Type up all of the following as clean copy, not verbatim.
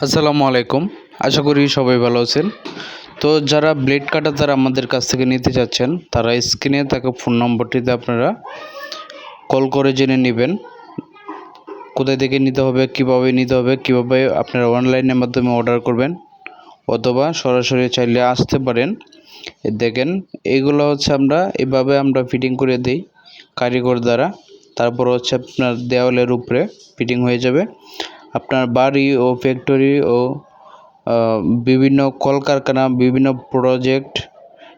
আসসালামু আলাইকুম। আশা করি সবাই ভালো আছেন। তো যারা ব্লেড কাটার তারা আমাদের কাছ থেকে নিতে চাচ্ছেন তারা স্ক্রিনে থাকা ফোন নম্বরটিতে আপনারা কল করে জেনে নেবেন কোথায় থেকে নিতে হবে, কিভাবে নিতে হবে, কিভাবে আপনারা অনলাইনের মাধ্যমে অর্ডার করবেন অথবা সরাসরি চাইলে আসতে পারেন। দেখেন এইগুলো হচ্ছে এভাবে আমরা ফিটিং করে দিই কারিগর দ্বারা। তারপর হচ্ছে আপনার দেওয়ালের উপরে ফিটিং হয়ে যাবে। আপনার বাড়ি ও ফ্যাক্টরি ও বিভিন্ন কলকারখানা, বিভিন্ন প্রজেক্ট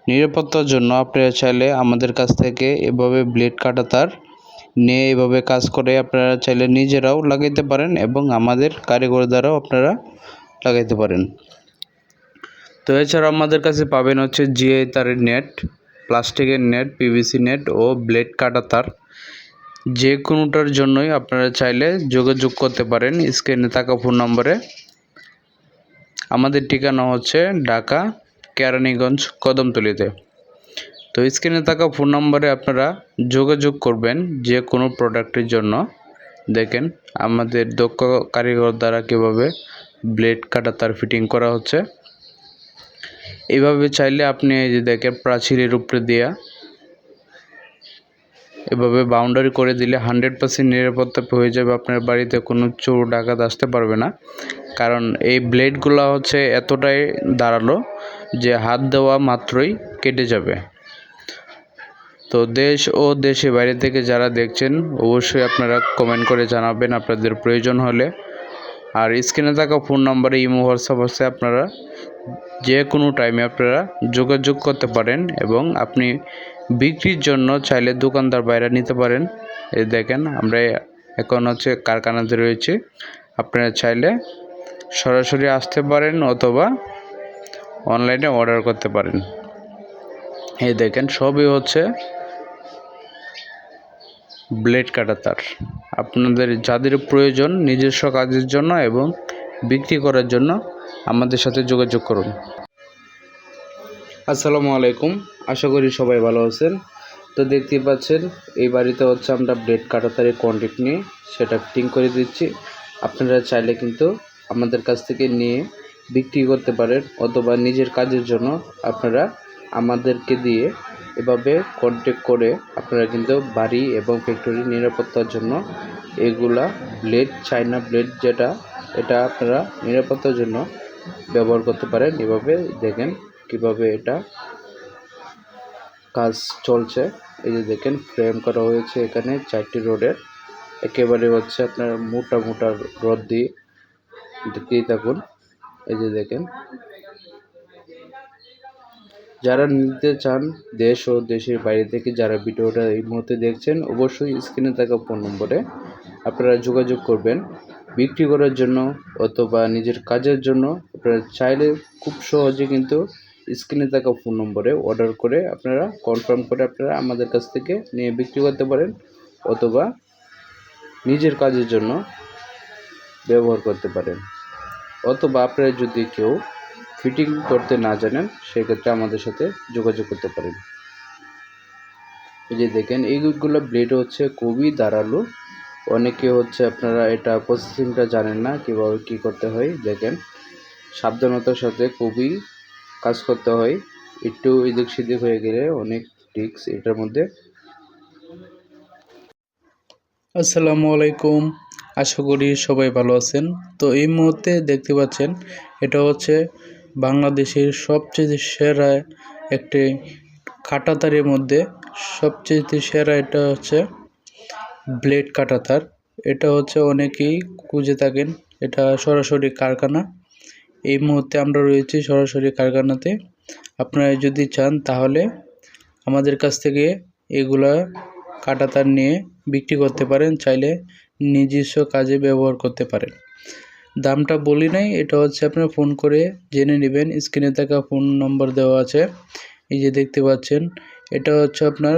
নিরাপত্তার জন্য আপনারা চাইলে আমাদের কাছ থেকে এভাবে ব্লেড কাটা তার নিয়ে এভাবে কাজ করে আপনারা চাইলে নিজেরাও লাগাইতে পারেন এবং আমাদের কারিগর দ্বারাও আপনারা লাগাইতে পারেন। তো এছাড়া আমাদের কাছে পাবেন হচ্ছে জিআই তারের নেট, প্লাস্টিকের নেট, পিভিসি নেট ও ব্লেড কাটা তার। যে কোনোটার জন্যই আপনারা চাইলে যোগাযোগ করতে পারেন স্ক্রিনে থাকা ফোন নম্বরে। আমাদের ঠিকানা হচ্ছে ঢাকা কেরানীগঞ্জ কদমতলীতে। তো স্ক্রিনে থাকা ফোন নম্বরে আপনারা যোগাযোগ করবেন যে কোনো প্রোডাক্টের জন্য। দেখেন আমাদের দক্ষ কারিগর দ্বারা কীভাবে ব্লেড কাটা তার ফিটিং করা হচ্ছে। এইভাবে চাইলে আপনি এই যে দেখেন প্রাচীরের উপরে দেওয়া এভাবে বাউন্ডারি করে দিলে 100% নিরাপত্তা হয়ে যাবে। আপনার বাড়িতে কোনো চোর ডাকাত আসতে পারবে না, কারণ এই ব্লেডগুলো হচ্ছে এতটাই ধারালো যে হাত দেওয়া মাত্রই কেটে যাবে। তো দেশ ও দেশের বাইরে থেকে যারা দেখছেন অবশ্যই আপনারা কমেন্ট করে জানাবেন আপনাদের প্রয়োজন হলে। আর স্ক্রিনে থাকা ফোন নম্বরে ইমো, হোয়াটসঅ্যাপ আছে, আপনারা যে কোনো টাইমে আপনারা যোগাযোগ করতে পারেন এবং আপনি বিক্রির জন্য চাইলে দোকানদার বাইরে নিতে পারেন। এই দেখেন আমরা এখন হচ্ছে কারখানাতে রয়েছে, আপনারা চাইলে সরাসরি আসতে পারেন অথবা অনলাইনে অর্ডার করতে পারেন। এই দেখেন সবই হচ্ছে ব্লেড কাটা তার। আপনাদের যাদের প্রয়োজন নিজস্ব কাজের জন্য এবং বিক্রি করার জন্য আমাদের সাথে যোগাযোগ করুন। আসসালামু আলাইকুম, আশা করি সবাই ভালো আছেন। তো দেখতেই পাচ্ছেন এই বাড়িতে হচ্ছে আমরা ব্লেড কাটা তারের কন্ট্যাক্ট নিয়ে সেটা ফিটিং করে দিচ্ছি। আপনারা চাইলে কিন্তু আমাদের কাছ থেকে নিয়ে বিক্রি করতে পারেন অথবা নিজের কাজের জন্য আপনারা আমাদেরকে দিয়ে এভাবে কন্ট্যাক্ট করে আপনারা কিন্তু বাড়ি এবং ফ্যাক্টরি নিরাপত্তার জন্য এগুলা ব্লেড, চায়না ব্লেড যেটা, এটা আপনারা নিরাপত্তার জন্য ব্যবহার করতে পারেন। এভাবে দেখেন কিভাবে এটা কাজ চলছে। এই যে দেখেন ফ্রেম করা হয়েছে এখানে 4টি রডের, একেবারে হচ্ছে আপনার মোটা মোটা রড দিয়ে দেখতেই থাকুন। এই যে দেখেন যারা নিতে চান দেশ ও দেশের বাইরে থেকে যারা ভিডিওটা এই মুহূর্তে দেখছেন অবশ্যই স্ক্রিনে থাকা ফোন নম্বরে আপনারা যোগাযোগ করবেন বিক্রি করার জন্য অথবা নিজের কাজের জন্য। আপনারা চাইলে খুব সহজে কিন্তু স্ক্রিনে থাকা ফোন নম্বরে অর্ডার করে আপনারা কনফার্ম করে আপনারা আমাদের কাছ থেকে নিয়ে বিক্রি করতে পারেন অথবা নিজের কাজের জন্য ব্যবহার করতে পারেন। অথবা আপনারা যদি কেউ ফিটিং করতে না জানেন সেক্ষেত্রে আমাদের সাথে যোগাযোগ করতে পারেন। এই যে দেখেন এইগুলো ব্লেড হচ্ছে খুবই ধারালো। অনেকে হচ্ছে আপনারা এটা প্রসেসিংটা জানেন না কীভাবে কী করতে হয়। দেখেন সাবধানতার সাথে খুবই কাজ করতে হয়, একটু এদিক সেদিক হয়ে গেলে অনেক রিস্ক এটার মধ্যে। আসসালামু আলাইকুম, আশা করি সবাই ভালো আছেন। তো এই মুহূর্তে দেখতে পাচ্ছেন এটা হচ্ছে বাংলাদেশের সবচেয়ে সেরা একটি কাঁটাতারের মধ্যে সবচেয়ে সেরা, এটা হচ্ছে ব্লেড কাঁটাতার। এটা হচ্ছে অনেকেই খুঁজে থাকেন, এটা সরাসরি কারখানা। এই মুহূর্তে আমরা রয়েছি সরাসরি কারখানাতে। আপনারা যদি চান তাহলে আমাদের কাছ থেকে এগুলা কাঁটাতার নিয়ে বিক্রি করতে পারেন, চাইলে নিজস্ব কাজে ব্যবহার করতে পারেন। দামটা বলি নাই, এটা হচ্ছে আপনারা ফোন করে জেনে নেবেন। স্ক্রিনে থাকা ফোন নম্বর দেওয়া আছে, এই যে দেখতে পাচ্ছেন। এটা হচ্ছে আপনার